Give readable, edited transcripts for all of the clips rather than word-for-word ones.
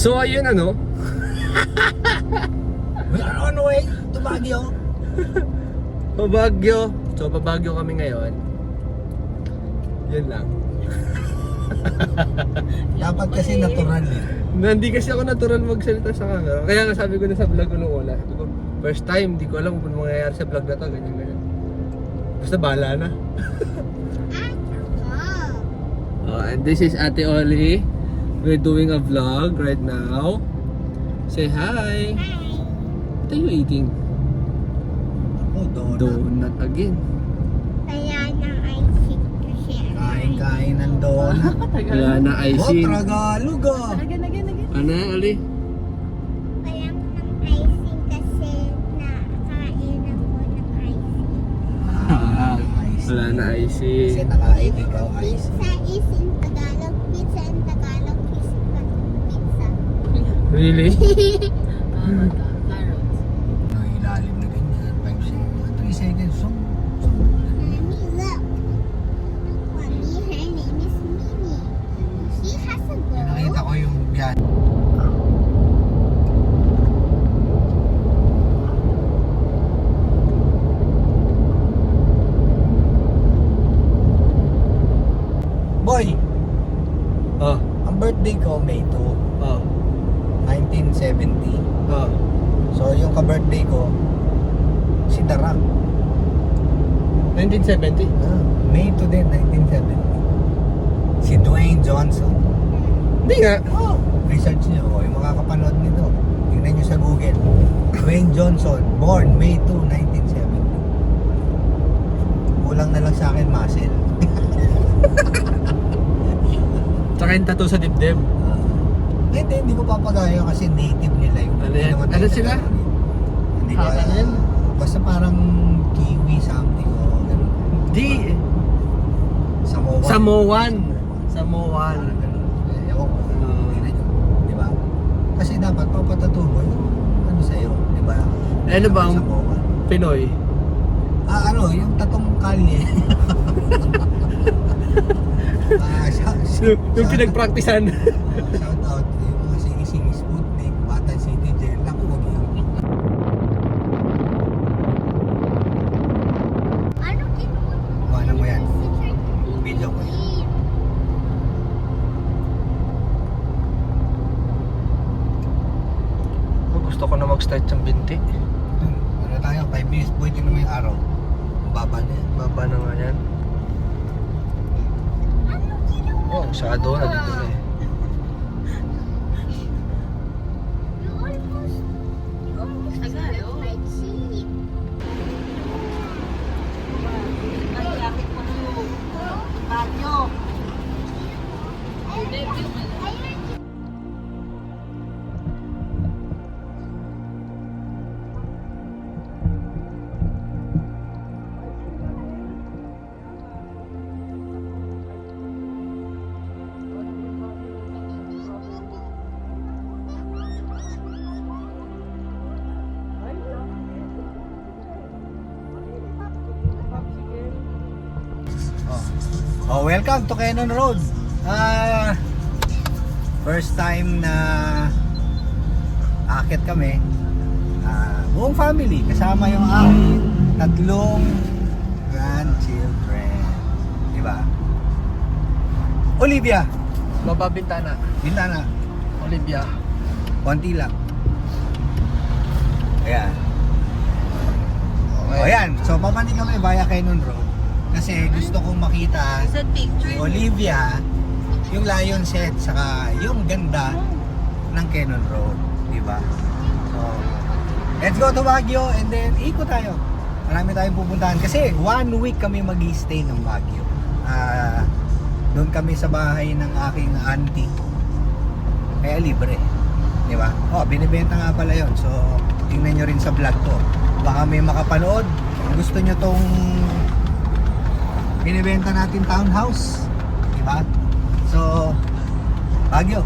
So ayun ano. Ano eh? Tumagyo. Babagyo. So babagyo kami ngayon. Yun lang. Dapat kasi natural eh. Hindi kasi ako natural magsalita sa camera. Kaya nga sabi ko na sa vlog ko nung una. Sabi ko, first time, di ko alam kung mangyayari sa vlog na to. Ganyan, ganyan. Basta bahala na. And this is Ate Oli. We're doing a vlog right now. Say hi. What are you eating? Ako, donut. Donut again. Kaya ng icing kasi. Kain-kain ng donut. Wala na Oh, icing. Tagalog ah. Ano yan, Oli? Kaya ng icing kasi nakain ako ng icing. Wala na Kasi icing. nakain ikaw ice. Pizza is in Tagalog. Pizza in Tagalog is pizza. Really? Ano ilalim na ganyan. 3 seconds. So, Mommy, look. Mommy, her name is Mimi. She has a nakita bow. ko yung yan. Boy, Oh, ang birthday ko May 2, oh, 1970. oh. So yung ka-birthday ko si The Rock. 1970? May 2 din, 1970. Si Dwayne Johnson. Hindi nga. Oh, research nyo, yung makakapanood nito. Tingnan nyo sa Google. Dwayne Johnson, born May 2, 1970. Kulang na lang sa akin, muscle. Tsaka yung tattoo sa dibdib. Hindi ko papagaya kasi native nila yung Ano yan? naman Ano tayo sila? Tagalog. Hindi ko Ano alam. yan? Basta parang kiwi something o ganun. Di. Samoan. Samoan. Samoan. Parang ganun. Ewan ko. Tingnan nyo. Di ba? Kasi dapat papatato mo yung ano sa'yo. Di ba? Ano ba ang Samoan. Pinoy? Yung tatong kalye. Yung pinagpraktisan. Shout out yung mga sing-sing Sputnik, Batan City Jail. Naku, wag yun. Ano kinuha? Ano mo yan? Video ko yan. Gusto ko na mag-start ng binti. Ano tayo? 5 minutes boy, tingnan mo yung araw. Baba na yan. Baba na nga yan. Oh, masyado na dito na eh. You almost got my cheek. Oh, welcome to Cannon Road. First time na akit kami. Buong family kasama yung aking 3 grandchildren. Di ba? Olivia, Baba bintana. Bintana, Olivia. konti lang. Ayan. O yan, so papanti kami via Cannon Road. Kasi gusto kong makita ni Olivia yung Lion Set saka yung ganda ng Cannon Road, di ba? So, let's go to Baguio and then ikot tayo. Marami tayong pupuntahan kasi 1 week kami mag-i-stay ng Baguio. Doon kami sa bahay ng aking auntie. Kaya libre, di ba? Oh, binibenta nga pala yon. So, tingnan nyo rin sa vlog ko. Baka may makapanood. Kung gusto nyo tong binibenta natin townhouse, di ba? So, Baguio.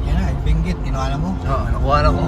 Yan na, Benguet. Kinuha na mo? Oo, nakuha na ko.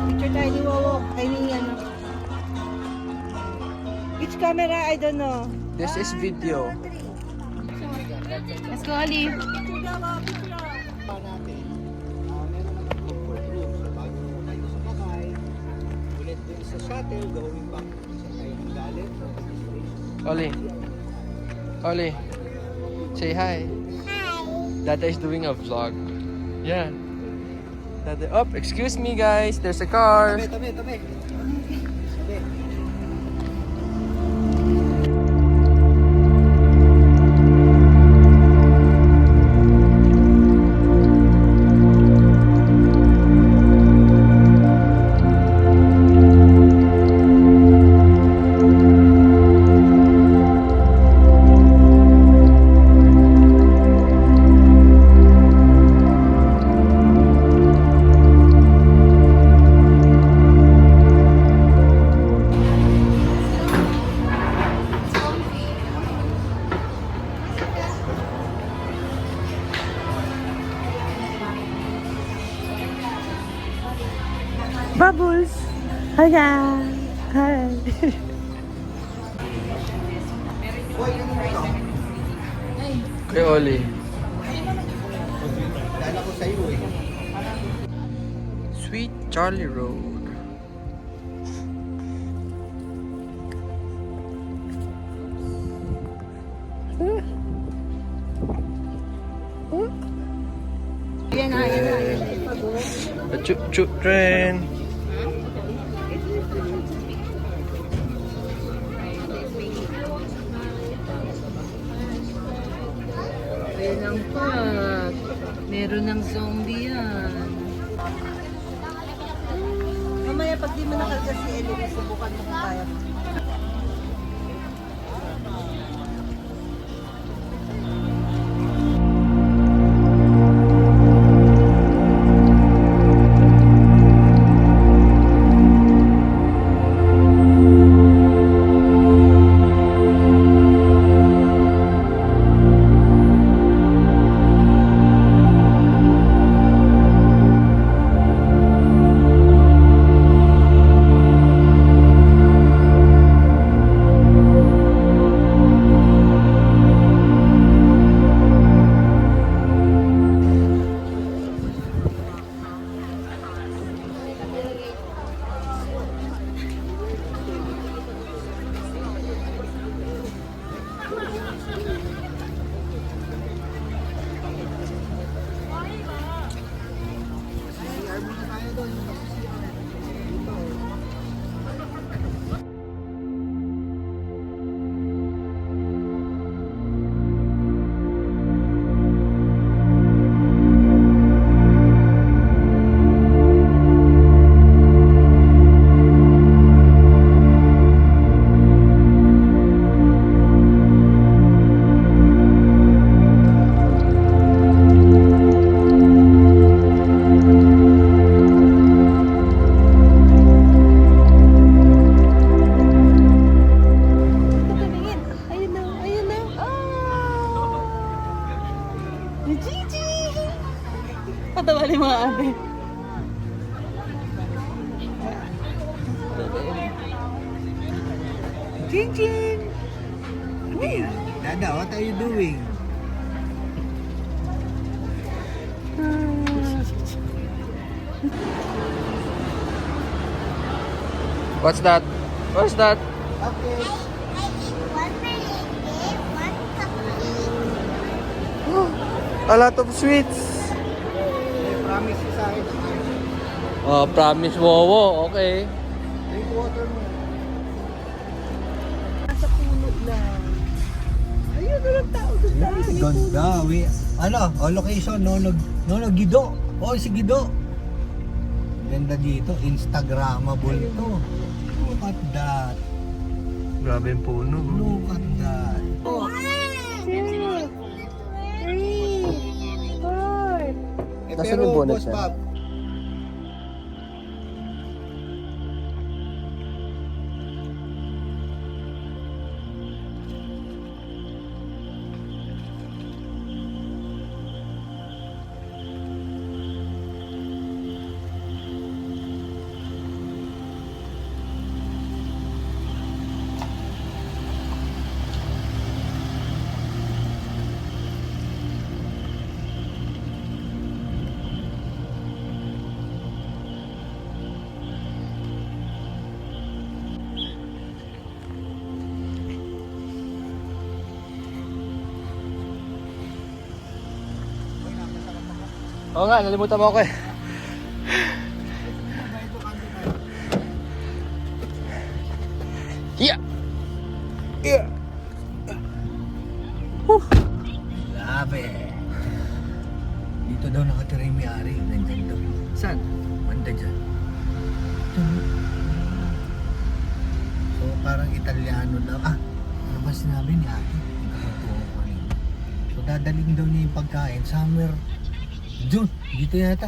Picture tayo ni Wowo. I mean, ano. Which camera? I don't know. This is video. Let's go, Ali. Meron naman comfort room. So bago tayo sumakay, ulit dun sa shuttle, going back sa tayo ng galit. Oli. Oli. Say hi. Hi. Dada is doing a vlog. Yeah. Dada. Oh, excuse me guys. There's a car. Tabi. Tabi. Bubbles. Hi, guys. Hi. Kay Oli. Dala ko sa iyo eh. Sweet Charlie Road. Yan na, yan na. The choo-choo train. Ayun ang pag. Meron ng zombie yan. Mamaya pag di mo nakalga si Ellie, subukan mo kung kaya. Nakakatawa ni mga ate. Chin Chin! Ano yan? Dada, what are you doing? What's that? What's that? Okay. I eat one merengue, one cupcake. A lot of sweets. May promise sa akin. Oh, promise Wowo. Okay. Drink water mo. Nasa puno lang. Ayun, walang tao doon tayo. Ganda. Location, Nonog Gido. Oh, si Gido. Ganda dito. Instagrammable to. Look at that. Grabe yung puno. Look at that. Oh. 2, 3, 4. Nasaan yung bonnet Boss niya? Bob, Oo nga, nalimutan mo ako eh. Yeah! Yeah! Grabe. Dito daw nakatira yung may-ari. Nandyan daw. Saan? Banda dyan. So parang Italiano daw. Ano ba sinabi ni ate? Nakatuwa ko kanina. So dadaling daw niya yung pagkain. Somewhere June. Dito yata.